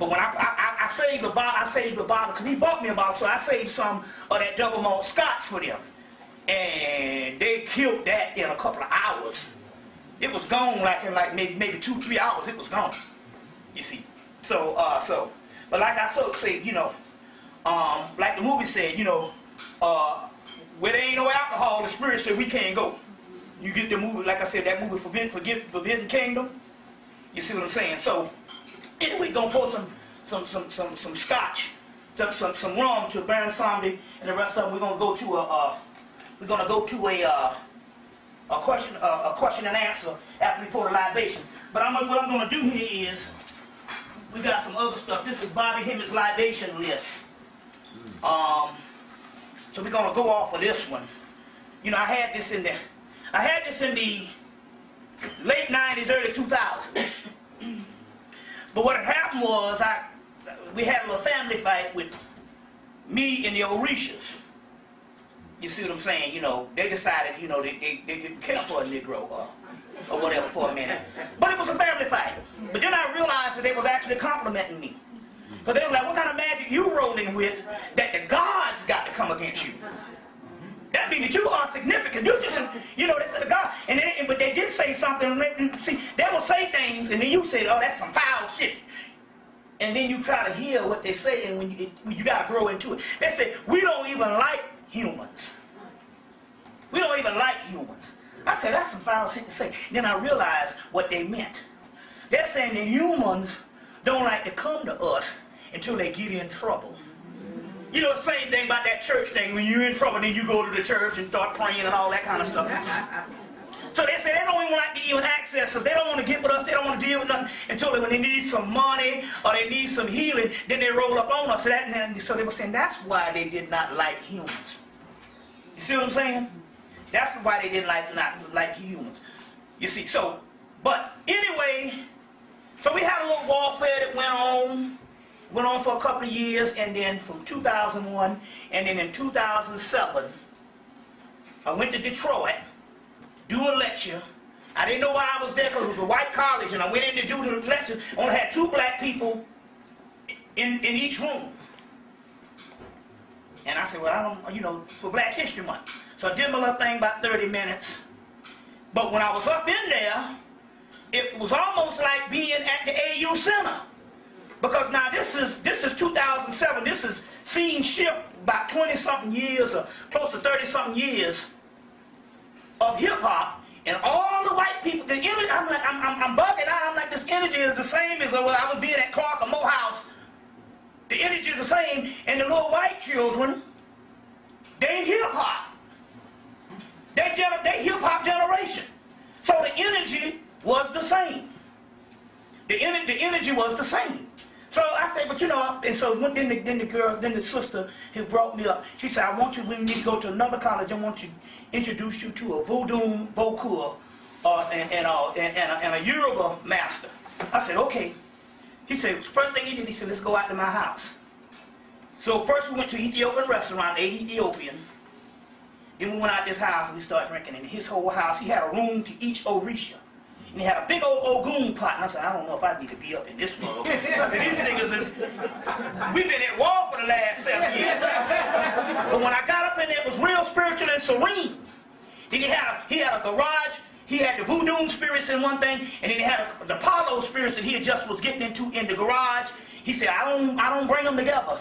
But when I saved the bottle, because he bought me a bottle, so I saved some of that double malt scotch for them. And they killed that in a couple of hours. It was gone like in maybe 2-3 hours. It was gone. You see. So but like I said, you know, like the movie said, you know, where there ain't no alcohol, the Spirit said we can't go. You get the movie, like I said, that movie Forbidden Kingdom. You see what I'm saying? So anyway, gonna pour some scotch, some rum to burn somebody, and the rest of them we're gonna go to a question and answer after we pour the libation. But what I'm gonna do here is we got some other stuff. This is Bobby Hemmitt's libation list. So we're gonna go off of this one. You know, I had this in the late 90s, early 2000s. But what had happened was we had a little family fight with me and the Orishas. You see what I'm saying? You know, they decided, you know, they didn't care for a Negro or whatever for a minute. But it was a family fight. But then I realized that they was actually complimenting me. Because they were like, what kind of magic you rolling with that the gods got to come against you? That means that you are significant. You just, you know, they said the God. But they did say something. See, they will say things, and then you say, oh, that's some foul shit. And then you try to hear what they say, and when you got to grow into it. They say, we don't even like humans. We don't even like humans. I said, that's some foul shit to say. Then I realized what they meant. They're saying the humans don't like to come to us until they get in trouble. You know, the same thing about that church thing. When you're in trouble, then you go to the church and start praying and all that kind of stuff. So they say they don't even like to even access us. They don't want to get with us. They don't want to deal with nothing until when they need some money or they need some healing, then they roll up on us. So they were saying that's why they did not like humans. You see what I'm saying? That's why they didn't not like humans. You see, so, but anyway, so we had a little warfare that went on for a couple of years, and then from 2001, and then in 2007, I went to Detroit, do a lecture. I didn't know why I was there because it was a white college, and I went in to do the lecture. I only had 2 black people in each room. And I said, well, I don't, you know, for Black History Month. So I did my little thing about 30 minutes. But when I was up in there, it was almost like being at the AU Center. Because now this is 2007. This is seen shift about 20-something years or close to 30-something years of hip-hop, and all the white people, the energy, I'm bugging out. I'm like, this energy is the same as when I was being at Clark or Morehouse. The energy is the same, and the little white children, they hip-hop. They hip-hop generation. So the energy was the same. The energy was the same. So I said, but you know, and so then the sister who brought me up, she said, we need to go to another college. I want to introduce you to a voodoo vocal and a Yoruba master. I said, okay. He said, first thing he did, he said, let's go out to my house. So first we went to an Ethiopian restaurant, ate Ethiopian. Then we went out this house and we started drinking. In his whole house, he had a room to each Orisha. And he had a big old Ogun pot. And I said, I don't know if I need to be up in this mug. I said, these niggas we've been at war for the last 7 years. But when I got up in there, it was real spiritual and serene. Then he had a garage. He had the voodoo spirits in one thing, and then he had the Apollo spirits that he just was getting into in the garage. He said, I don't bring them together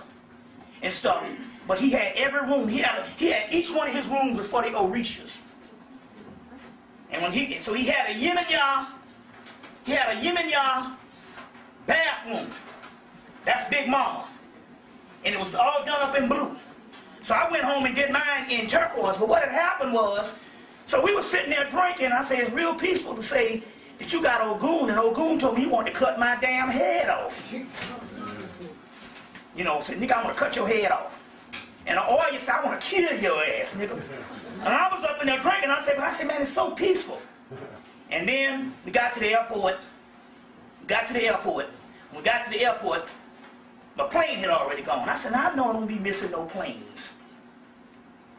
and stuff. But he had every room. He had each one of his rooms was for the Orishas. And when he had a yin and yang, he had a yin and yang bathroom. That's Big Mama. And it was all done up in blue. So I went home and did mine in turquoise. But what had happened was, so we were sitting there drinking. I said, it's real peaceful to say that you got Ogun. And Ogun told me he wanted to cut my damn head off. You know, said, nigga, I want to cut your head off. And the oil said, I want to kill your ass, nigga. And I was up in there drinking. I said, man, it's so peaceful. And then we got to the airport. When we got to the airport, my plane had already gone. I said, I know I don't be missing no planes.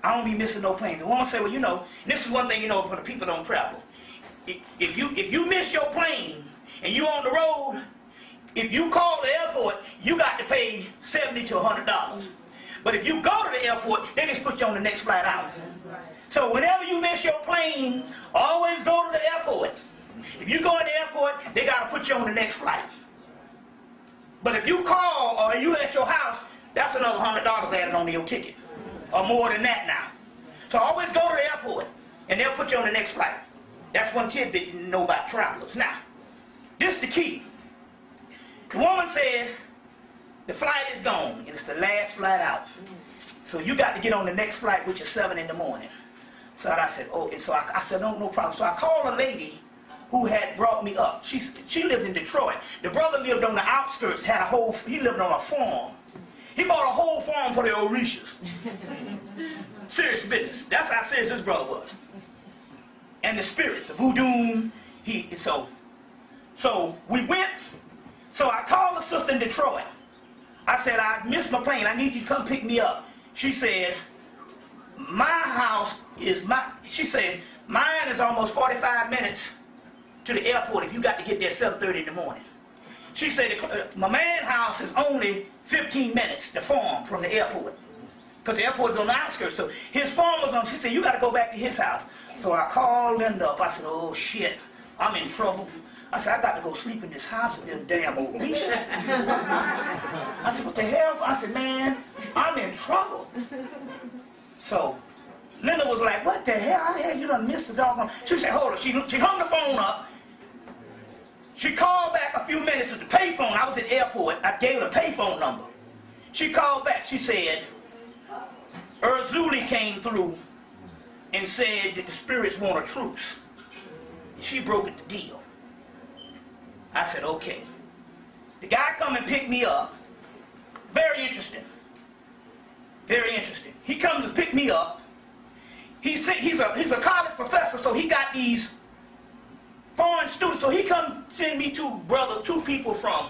I don't be missing no planes. The one said, well, you know, and this is one thing, you know, for the people that don't travel. If you miss your plane and you on the road, if you call the airport, to $100. But if you go to the airport, they just put you on the next flight out. So whenever you miss your plane, always go to the airport. If you go in the airport, they got to put you on the next flight. But if you call or you at your house, that's another $100 added on to your ticket. Or more than that now. So always go to the airport, and they'll put you on the next flight. That's one tidbit you know about travelers. Now, this is the key. The woman said, the flight is gone, and it's the last flight out. So you got to get on the next flight, which is 7 in the morning. So I said, oh, and so I said, no problem. So I called a lady who had brought me up. She lived in Detroit. The brother lived on the outskirts, he lived on a farm. He bought a whole farm for the Orishas. Serious business. That's how serious this brother was. And the spirits, the voodoo, so we went, so I called a sister in Detroit. I said, I missed my plane, I need you to come pick me up. She said, she said, mine is almost 45 minutes to the airport if you got to get there 7:30 in the morning. She said, my man's house is only 15 minutes, the farm, from the airport. Because the airport is on the outskirts. So his farm was on, she said, you got to go back to his house. So I called Linda up. I said, oh shit, I'm in trouble. I said, I got to go sleep in this house with them damn old leashes. I said, what the hell? I said, man, I'm in trouble. So Linda was like, what the hell? How the hell you done missed the doggone? She said, hold on. She hung the phone up. She called back a few minutes at the payphone. I was at the airport. I gave her the payphone number. She called back. She said, Erzuli came through and said that the spirits want a truce. She brokered the deal. I said, okay. The guy come and pick me up. Very interesting. Very interesting. He comes to pick me up. He's a college professor, so he got these foreign students. So he come send me two people from,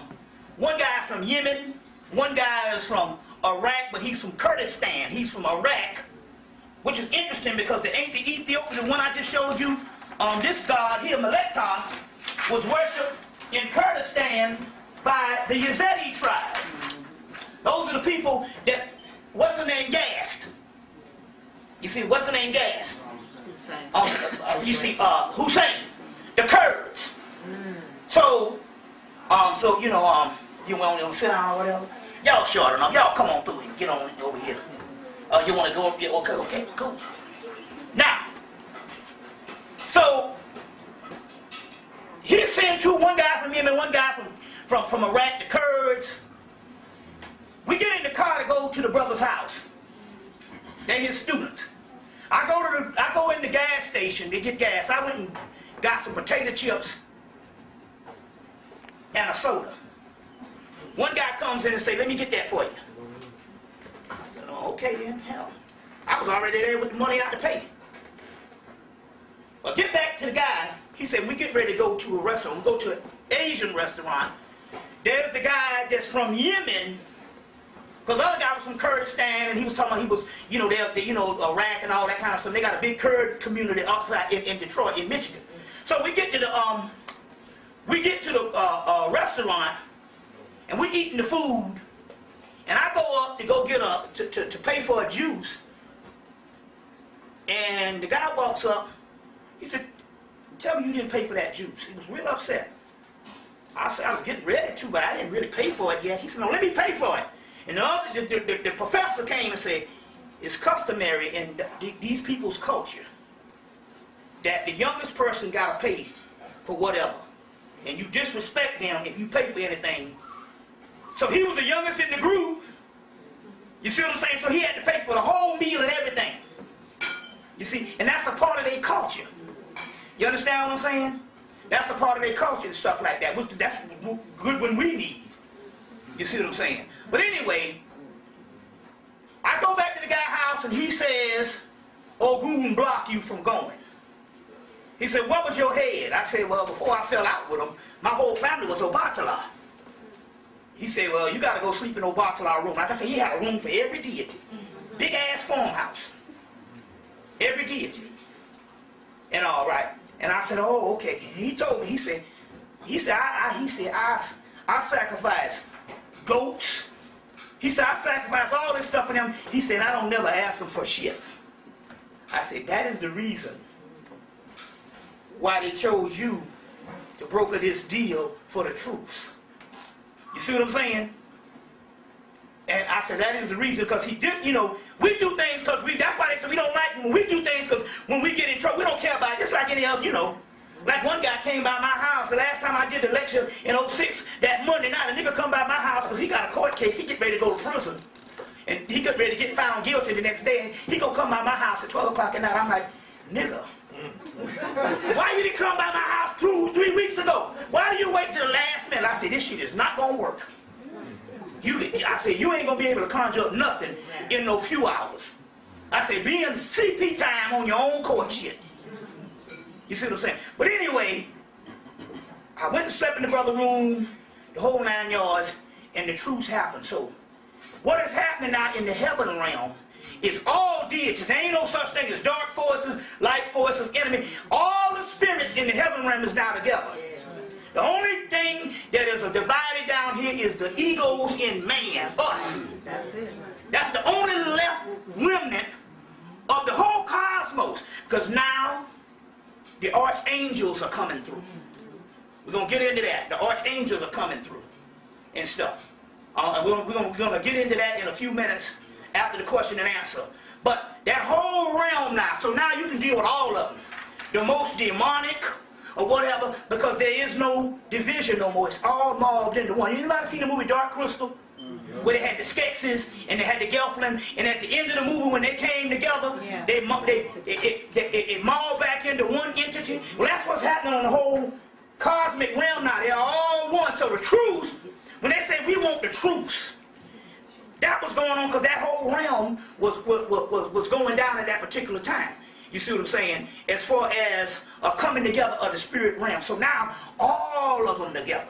one guy from Yemen, one guy is from Iraq, but he's from Kurdistan. He's from Iraq, which is interesting because the ancient Ethiopian, the one I just showed you, this god here, Meletos, was worshipped in Kurdistan by the Yazidi tribe. Those are the people that, what's the name, gassed. You see, what's the name, gassed? You see, Hussein, the Kurds. So you know, you want to sit down or whatever? Y'all short enough. Y'all come on through and get on over here. You want to go? Yeah, okay, cool. Now, so he sent one guy from Yemen, one guy from Iraq, the Kurds. We get in the car to go to the brother's house. They're his students. I go in the gas station to get gas. I went and got some potato chips and a soda. One guy comes in and say, let me get that for you. I said, oh, okay then, hell. I was already there with the money out to pay. Well, get back to the guy. He said, we get ready to go to a restaurant. We go to an Asian restaurant. There's the guy that's from Yemen, because the other guy was from Kurdistan, and he was talking about he was, you know, Iraq and all that kind of stuff. They got a big Kurd community outside in Detroit, in Michigan. So we get to the restaurant, and we eating the food, and I go up to go get to pay for a juice, and the guy walks up. He said, tell me you didn't pay for that juice. He was real upset. I said, I was getting ready to, but I didn't really pay for it yet. He said, no, let me pay for it. And the professor came and said, it's customary in these people's culture that the youngest person got to pay for whatever. And you disrespect them if you pay for anything. So he was the youngest in the group. You see what I'm saying? So he had to pay for the whole meal and everything. You see? And that's a part of their culture. You understand what I'm saying? That's a part of their culture and stuff like that. That's good when we need. You see what I'm saying? But anyway, I go back to the guy's house and he says, Ogun block you from going. He said, what was your head? I said, well, before I fell out with him, my whole family was Obatala. He said, well, you got to go sleep in Obatala room. Like I said, he had a room for every deity. Big ass farmhouse. Every deity. And all right. And I said, oh, okay. And he told me, he said, I sacrifice goats He said, I sacrificed all this stuff for them. He said, I don't never ask them for shit. I said, that is the reason why they chose you to broker this deal for the truth. You see what I'm saying? And I said, that is the reason, because he did, you know, we do things because that's why they said we don't like it when we do things, because when we get in trouble, we don't care about it, just like any other, you know. Like one guy came by my house the last time I did the lecture in 06, that Monday night, a nigga come by my house because he got a court case, he get ready to go to prison. And he got ready to get found guilty the next day, and he gonna come by my house at 12 o'clock at night. I'm like, nigga, why you didn't come by my house 2-3 weeks ago? Why do you wait till the last minute? I said, this shit is not gonna work. I said, you ain't gonna be able to conjure up nothing in no few hours. I said, be in CP time on your own court shit. You see what I'm saying? But anyway, I went and slept in the brother room, the whole 9 yards, and the truths happened. So what is happening now in the heaven realm is all deities. There ain't no such thing as dark forces, light forces, enemy. All the spirits in the heaven realm is now together. The only thing that is divided down here is the egos in man, us. That's it. That's the only left remnant of the whole cosmos. Because now the archangels are coming through. We're going to get into that. The archangels are coming through and stuff. And we're going to get into that in a few minutes after the question and answer. But that whole realm now, so now you can deal with all of them. The most demonic or whatever, because there is no division no more. It's all molded into one. Anybody seen the movie Dark Crystal? Where they had the Skeksis and they had the Gelfling, and at the end of the movie when they came together, it molded back into one entity. Well, that's what's happening on the whole cosmic realm now. They're all one. So the truth, when they say we want the truth, that was going on because that whole realm was going down at that particular time. You see what I'm saying? As far as coming together of the spirit realm. So now all of them together.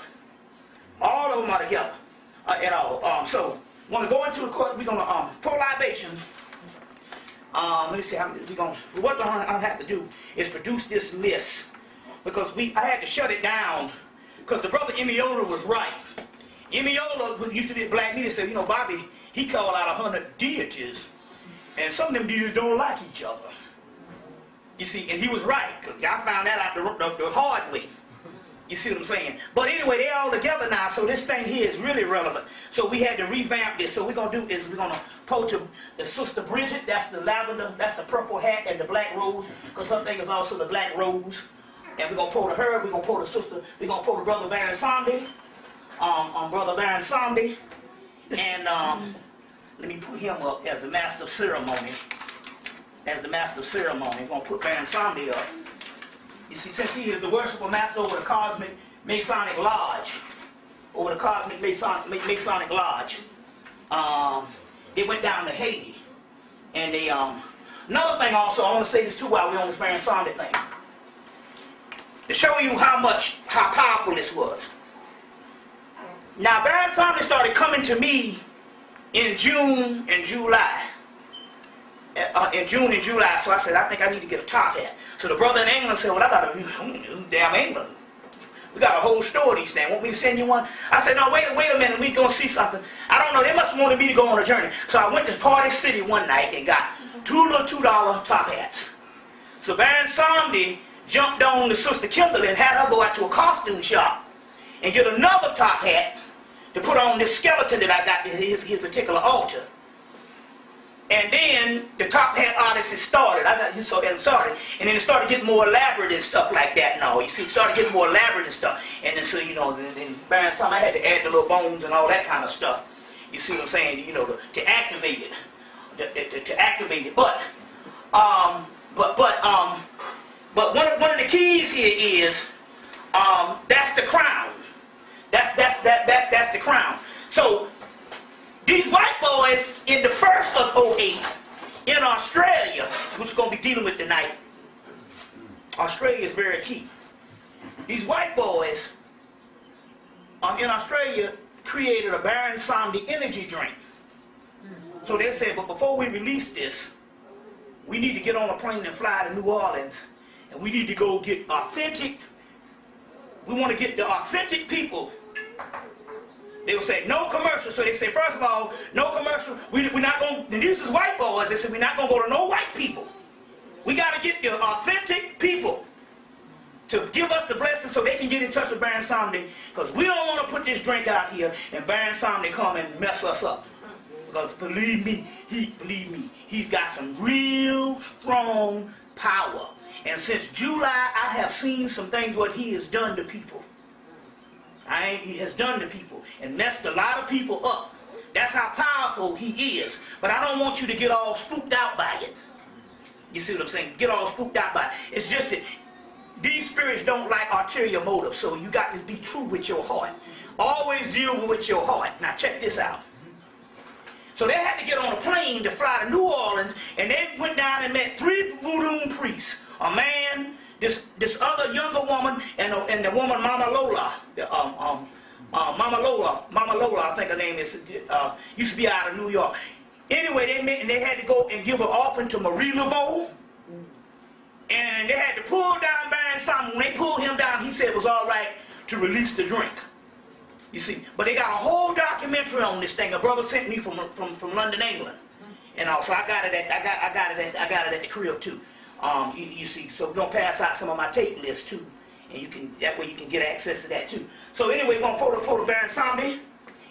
All of them are together. At all. So want to go into the court. We're gonna pour libations. Let me see how we're gonna. What I have to do is produce this list because I had to shut it down because the brother Emiola was right. Emiola, who used to be a black media, said, you know, Bobby, he called out 100 deities, and some of them deities don't like each other. You see, and he was right because y'all found that out the hard way. You see what I'm saying? But anyway, they're all together now, so this thing here is really relevant. So we had to revamp this. So what we're going to do is we're going to pull to the Sister Bridget. That's the lavender, that's the purple hat, and the black rose, because her thing is also the black rose. And we're going to pull to her. We're going to pull to Sister, we're going to pull to Brother Baron Sandy. Brother Baron Sandy. And let me put him up as the master of ceremony. As the master of ceremony. We're going to put Baron Sandy up. You see, since he is the worshipful master over the Cosmic Masonic Lodge, Masonic Lodge, it went down to Haiti. And they, another thing also, I want to say this too while we're on this Baron Sandy thing. To show you how powerful this was. Now, Baron Sandy started coming to me in June and July. So I said, I think I need to get a top hat. So the brother in England said, well, I got to, damn England. We got a whole store of these things. Want me to send you one? I said, no, wait a minute, we going to see something. I don't know, they must have wanted me to go on a journey. So I went to Party City one night and got two little $2 top hats. So Baron Sandy jumped on to Sister Kimberly and had her go out to a costume shop and get another top hat to put on this skeleton that I got to his particular altar. And then the top hat artist started. And then it started getting more elaborate and stuff like that. No, you see, it started getting more elaborate and stuff. And then so you know, then Baron Sandy, I had to add the little bones and all that kind of stuff. You see what I'm saying? You know, to activate it, to activate it. But one of the keys here is that's the crown. That's the crown. So these white boys in the first of 08 in Australia, which we're going to be dealing with tonight, Australia is very key. These white boys in Australia created a Baron Sandy energy drink. So they said, but before we release this, we need to get on a plane and fly to New Orleans, and we need to go get authentic. We want to get the authentic people They will say, no commercial. So they say, first of all, no commercial. We're not going to, these is white boys. They said, we're not going to go to no white people. We got to get the authentic people to give us the blessing so they can get in touch with Baron Samedi, because we don't want to put this drink out here and Baron Samedi come and mess us up. Because believe me, he's got some real strong power. And since July, I have seen some things what he has done to people. He has done to people and messed a lot of people up. That's how powerful he is. But I don't want you to get all spooked out by it. You see what I'm saying? Get all spooked out by it. It's just that these spirits don't like ulterior motives, so you got to be true with your heart. Always deal with your heart. Now check this out. So they had to get on a plane to fly to New Orleans, and they went down and met 3 voodoo priests. A man, this other younger woman, and the woman Mama Lola. Mama Lola, I think her name is, used to be out of New York. Anyway, they met and they had to go and give an offering to Marie Laveau. And they had to pull down Baron Samedi. When they pulled him down, he said it was all right to release the drink. You see, but they got a whole documentary on this thing. A brother sent me from London, England, and also I got it at the crib too. You see, so we're gonna pass out some of my tape lists too, and that way you can get access to that too. So anyway, we're gonna pull the Baron Samedi,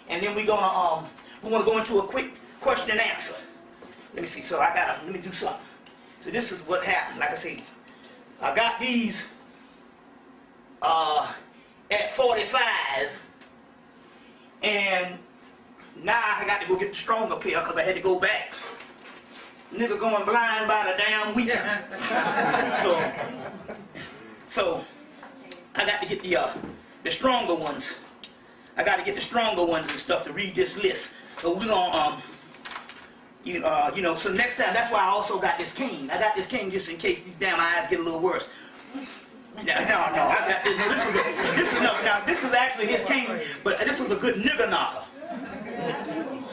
and then we're gonna go into a quick question and answer. Let me see. So let me do something. So this is what happened. Like I say, I got these at 45, and now I got to go get the stronger pair because I had to go back. Nigga going blind by the damn week. So I got to get the stronger ones. I got to get the stronger ones and stuff to read this list. So we're gonna so next time, that's why I also got this cane. I got this cane just in case these damn eyes get a little worse. No, I got this. This is actually his cane, but this was a good nigger knocker.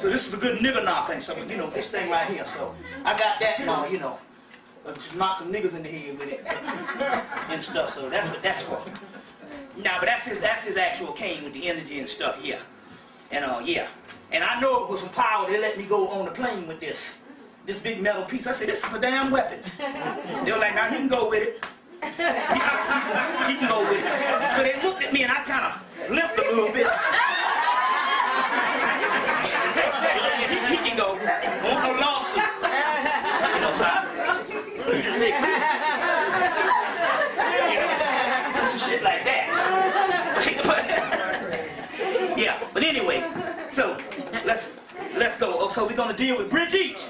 So this is a good nigger knocker, and so this thing right here. So I got that now, just knock some niggas in the head with it and stuff. So that's what that's for. Nah, but that's his actual cane with the energy and stuff. Yeah, and yeah. And I know it was some power. They let me go on the plane with this big metal piece. I said, this is a damn weapon. They were like, now he can go with it. He can go with it. So they looked at me and I kind of limped a little bit. He can go. Want no lawsuit. Some shit like that. Yeah, but anyway, so let's go. Oh, so we're gonna deal with Brigitte.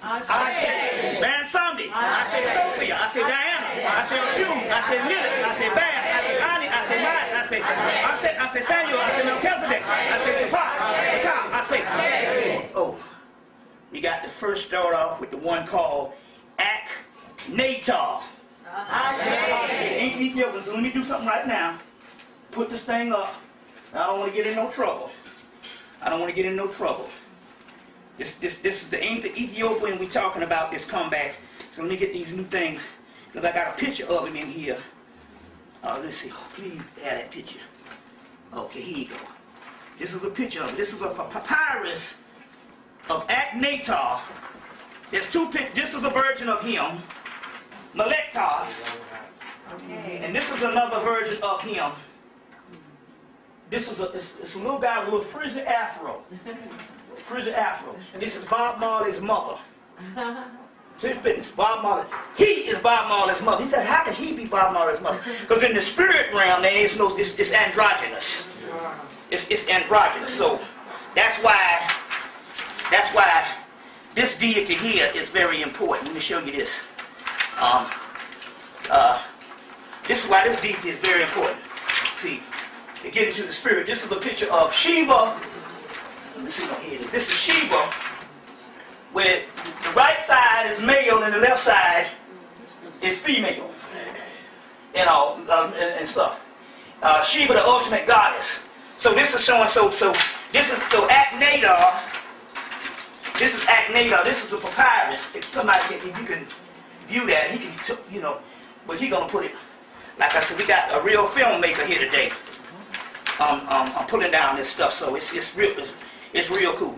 I say Baron Samedi. I say Sophia. I say Diana. I say Oshun. I say Lilith. I say Bass. I say Ani. I say Matt. I say Samuel. I say Melchizedek. I say Tapat. I say. Oh, we got to first start off with the one called aknator. Ancient Ethiopian. So let me do something right now. Put this thing up. I don't want to get in no trouble. This is the ancient Ethiopian we talking about, this comeback. So let me get these new things, because I got a picture of him in here. Let's see. Oh, please add that picture. Okay, here you go. This is a picture of it. This is a papyrus of aknator. There's 2 pictures. This is a version of him, Melektos. Okay. And this is another version of him. This is it's a little guy with a little frizzy afro. This is Bob Marley's mother. So it's business. Bob Marley. He is Bob Marley's mother. He said, how can he be Bob Marley's mother? Because in the spirit realm, there is no, it's androgynous. It's androgynous. So that's why this deity here is very important. Let me show you this. This is why this deity is very important. See. To get into the spirit. This is a picture of Shiva. Let me see what here it is. This is Shiva, where the right side is male and the left side is female. And stuff. Shiva, the ultimate goddess. So this is showing. So aknator. This is aknator. This is the papyrus. If somebody, if you can view that, he can, but he gonna put it. Like I said, we got a real filmmaker here today. I'm pulling down this stuff, so it's real cool.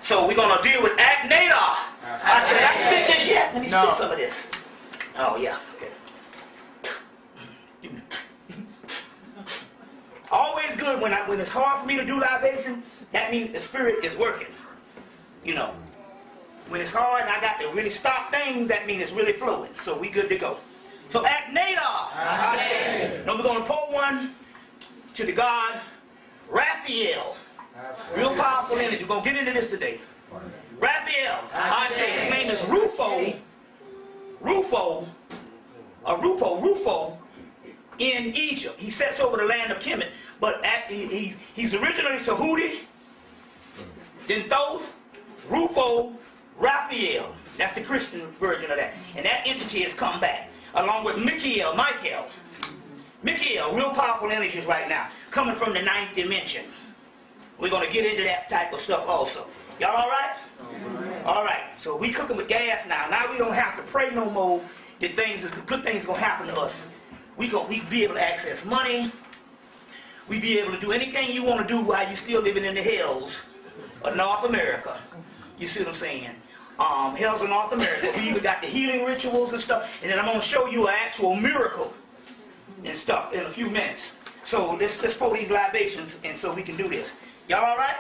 So we're gonna deal with aknator. I said, I spit this yet? Let me spit some of this. Oh yeah, okay. Always good when it's hard for me to do libation. That means the Spirit is working. You know, when it's hard and I got to really stop things, that means it's really flowing. So we good to go. So aknator. Now we're gonna pour one to the God Raphael. Real powerful energy. We're going to get into this today. Raphael. I say his name is Rufo in Egypt. He sets over the land of Kemet. But he's originally Tahuti, then Thoth, Rufo, Raphael. That's the Christian version of that. And that entity has come back. Along with Michael, real powerful energies right now. Coming from the 9th dimension. We're going to get into that type of stuff also. Y'all all right? All right. So we cooking with gas now. Now we don't have to pray no more that good things are going to happen to us. We be able to access money. We be able to do anything you want to do while you're still living in the hills of North America. You see what I'm saying? Hills of North America. We even got the healing rituals and stuff. And then I'm going to show you an actual miracle and stuff in a few minutes. So let's pour these libations and so we can do this. Y'all all right?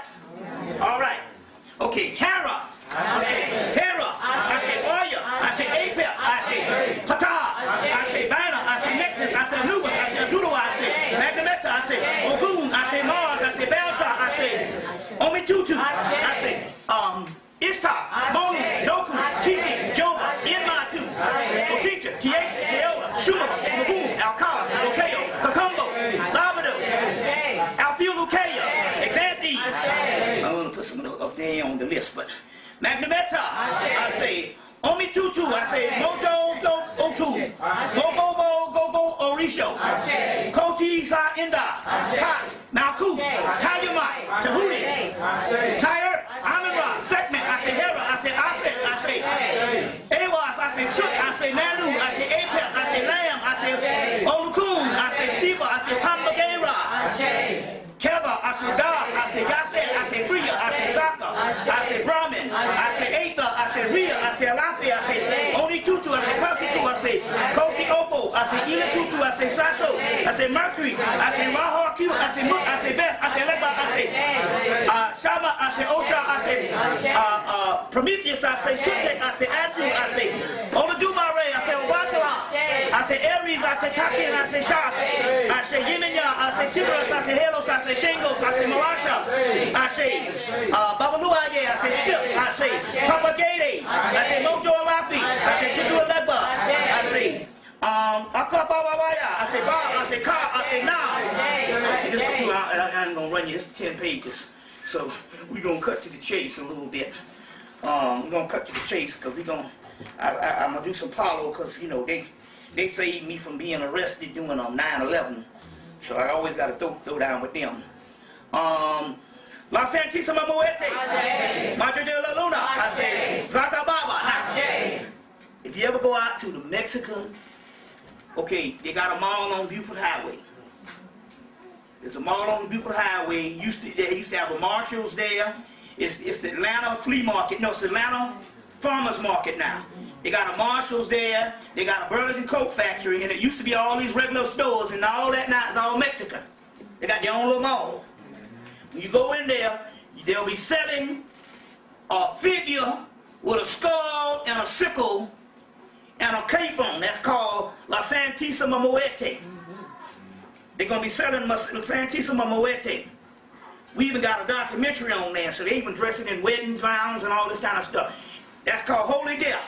All right. Okay, Hera. I say Hera. I say Oya. I say Apep. I say Ptah. I say Bana. I say Nexus. I say Anubis. I say Adudawa. I say Magnemeta. I say Ogun. I say Mars. I say Belta. I say Omitutu. I say Ishtar. Monu. Doku. Titi. Jova. Inmatu. Oticha. Tiaxa. Sheola. Shuma. Maboom. Alkala. Lokeo. Kakumbo. Labado. Alfiulukea. I'm going to put some of those up there on the list, but Magnemeta, I say Omitutu, I say Mojo Otu, Go Orisho, Koti Sa Inda, Kat, Malku, Tayama, Tahuti, Tyre, Amonra, Sekmet, I say Hera, I say Aset, I say Awas, I say Suk, I say Nanu, I say Apep, I say Lamb, I say Olukun, I say Sheba, I say Kambagera, Keva, I say Da, I say Gaset, I say Priya, I say Zaka, I say Brahmin, I say Aether, I say Rhea, I say Alapi, I say Onitutu, I say Kasitu, I say Kofi Opo, I say Ilatutu, I say Saso, I say Mercury, I say Raha Q, I say Mut, I say Best, I say Leba, I say Shama, I say Osha, I say Prometheus, I say Sutek, I say Andrew, I say Oladumare, I say Owatala, I say Aries, I say Takin, I say Shas, I say Yemenya, I say Tiburas, I say Helos, I say Shingles, I say Marasha, I say Babaluaye, I say Sip, I say Papagate, I say Mojo Alapi, I say Titu Leba, I say Akabawaya, I say Ba, I say Ka, I say Now. I ain't gonna run you, it's 10 pages. So we're gonna cut to the chase a little bit. We're gonna cut to the chase because I'm gonna do some follow because you know they saved me from being arrested doing 9/11. So I always got to throw down with them. La Santísima Muerte, Madre de la Luna, I say Zata Baba. Now, if you ever go out to the Mexican, okay, they got a mall on Buford Highway. There's a mall on Buford Highway. They used to have a Marshalls there. It's the Atlanta flea market. No, it's the Atlanta farmers market now. They got a Marshalls there. They got a Burlington Coat factory, and it used to be all these regular stores, and all that now is all Mexican. They got their own little mall. When you go in there, they'll be selling a figure with a skull and a sickle and a cape on. That's called La Santísima Muerte. They're going to be selling La Santísima Muerte. We even got a documentary on there, so they even dress it in wedding gowns and all this kind of stuff. That's called Holy Death.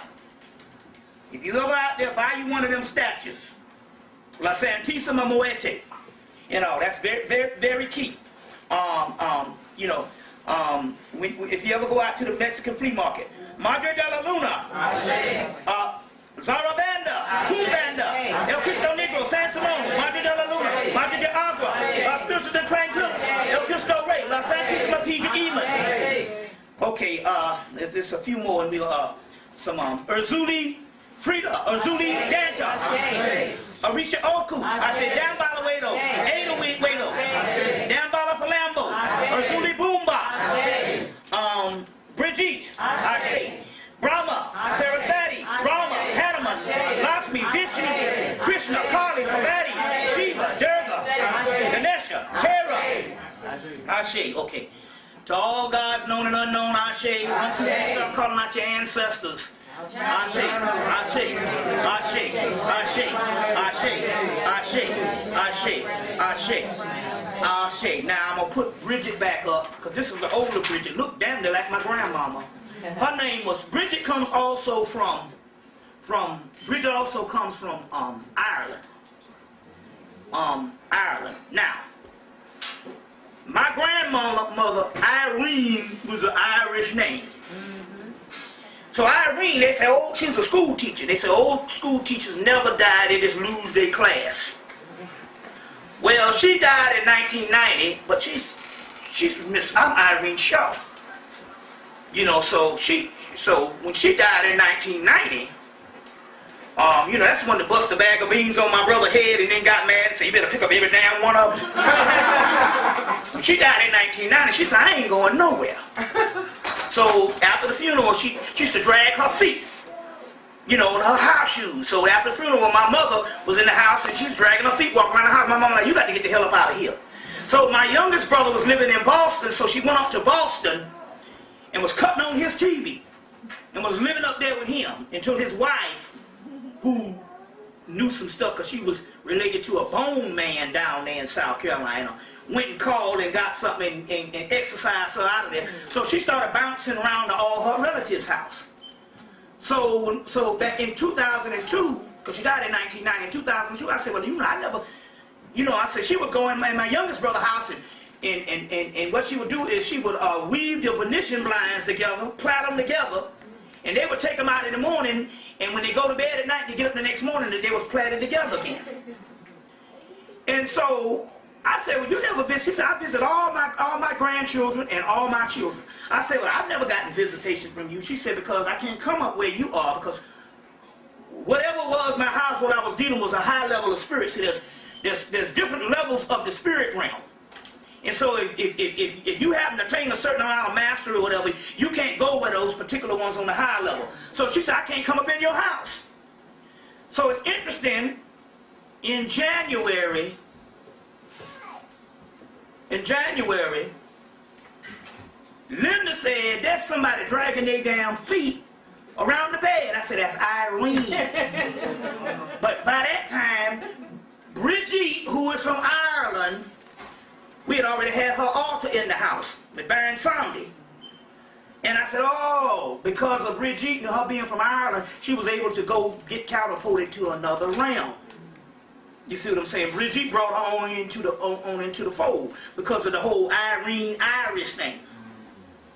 If you ever out there, buy you one of them statues. La Santísima Muerte. You know, that's very, very, very key. If you ever go out to the Mexican flea market, Madre de la Luna, Zarabanda, Cumbanda, El Cristo Negro, San Simón, Madre de la Luna, Madre de Agua, Los Spirits de Tranquilos, El Cristo Rey, La Santísima Pedra Ema. Okay, there's a few more, and we'll, some Urzuli Frida, Urzuli Danta, Arisha Oku, I said down by the way though, Ada Wado, Ashe. Okay. To all gods known and unknown, Ashe. Start calling out your ancestors. Ashe, Ashe, Ashe, Ashe, Ashe, Ashe, Ashe, Ashe. Now I'm going to put Bridget back up, because this is the older Bridget. Look damn near like my grandmama. Her name was, Bridget comes also from Bridget also comes from Ireland. Ireland. Now, my grandmother, Irene, was an Irish name. So Irene, they say, oh, she was a school teacher. They say, oh, school teachers never die, they just lose their class. Well, she died in 1990, but she's I'm Irene Shaw. You know, so when she died in 1990, you know, that's when they bust a bag of beans on my brother's head and then got mad and said, you better pick up every damn one of them. When she died in 1990, she said, I ain't going nowhere. So after the funeral, she used to drag her feet, you know, in her house shoes. So after the funeral, my mother was in the house and she's dragging her feet, walking around the house. My mom was like, you got to get the hell up out of here. So my youngest brother was living in Boston, so she went up to Boston and was cutting on his TV and was living up there with him until his wife, who knew some stuff because she was related to a bone man down there in South Carolina, went and called and got something and exercised her out of there. So she started bouncing around to all her relatives' house. So back in 2002, because she died in 1990, in 2002, I said, well, you know, I never, you know, I said she would go in my youngest brother's house and what she would do is she would weave the Venetian blinds together, plait them together, and they would take them out in the morning, and when they go to bed at night, they get up the next morning and they was plaited together again. And so I said, well, you never visit. She said, I visit all my grandchildren and all my children. I said, well, I've never gotten visitation from you. She said, because I can't come up where you are, because whatever was my house, what I was dealing was a high level of spirit. See, there's different levels of the spirit realm. And so if you haven't attained a certain amount of mastery or whatever, you can't go where those particular ones on the high level. So she said, I can't come up in your house. So it's interesting, in January, Linda said, that's somebody dragging their damn feet around the bed. I said, that's Irene. But by that time, Bridget, who is from Ireland, we had already had her altar in the house with Baron Sandy. And I said, oh, because of Bridget and her being from Ireland, she was able to go get catapulted to another realm. You see what I'm saying? Bridget brought her on into the fold because of the whole Irene Irish thing.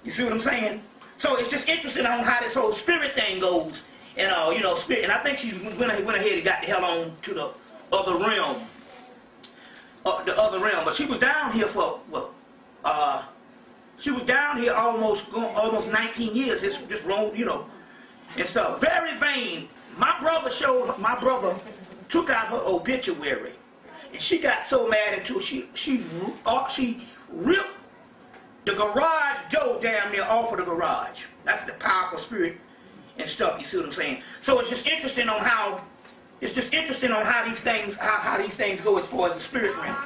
You see what I'm saying? So it's just interesting on how this whole spirit thing goes. And you know, spirit. And I think she went ahead and got the hell on to the other realm. But she was down here for what? She was down here almost 19 years. Just wrong, you know, and stuff. Very vain. My brother took out her obituary, and she got so mad until she ripped the garage door damn near off of the garage. That's the powerful spirit and stuff. You see what I'm saying? So it's just interesting on how these things go as far as the spirit realm.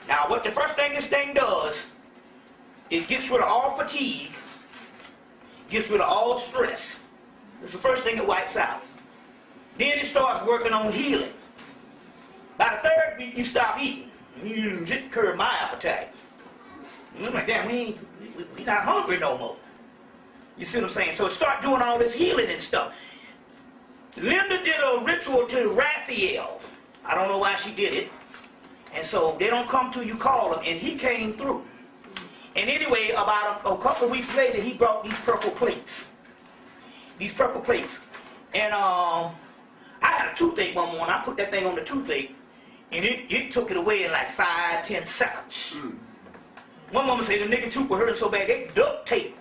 Now, what the first thing this thing does, it gets rid of all fatigue, gets rid of all stress. That's the first thing it wipes out. Then it starts working on healing. By the third week, you stop eating. You just curb my appetite. And I'm like, damn, we not hungry no more. You see what I'm saying? So it start doing all this healing and stuff. Linda did a ritual to Raphael. I don't know why she did it. And so they don't come till you call them, and he came through. And anyway, about a couple of weeks later, he brought these purple plates. These purple plates. And I had a toothache one morning. I put that thing on the toothache, and it took it away in like 5-10 seconds. One woman said the nigga tooth was hurting so bad, they duct tape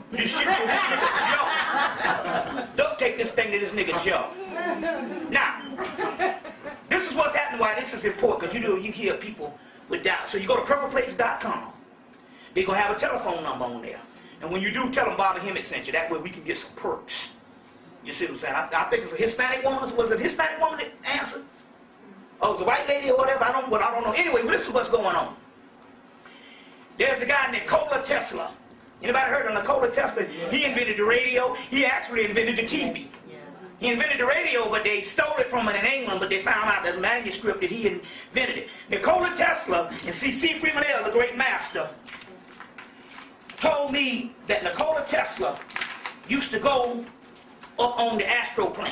this shit to this nigga's jaw. Duct tape this thing to this nigga's jaw. Now, this is what's happening, why this is important, because you hear people with doubt. So you go to purpleplates.com. They're going to have a telephone number on there. And when you do, tell them Bobby Hemmitt sent you. That way we can get some perks. You see what I'm saying? I think it's a Hispanic woman. Was it a Hispanic woman that answered? Oh, it was a white lady or whatever? I don't know. Anyway, this is what's going on. There's a guy Nikola Tesla. Anybody heard of Nikola Tesla? He invented the radio. He actually invented the TV. He invented the radio, but they stole it from him in England, but they found out the manuscript that he invented it. Nikola Tesla and C.C. Freeman, the great master, told me that Nikola Tesla used to go up on the astro plane.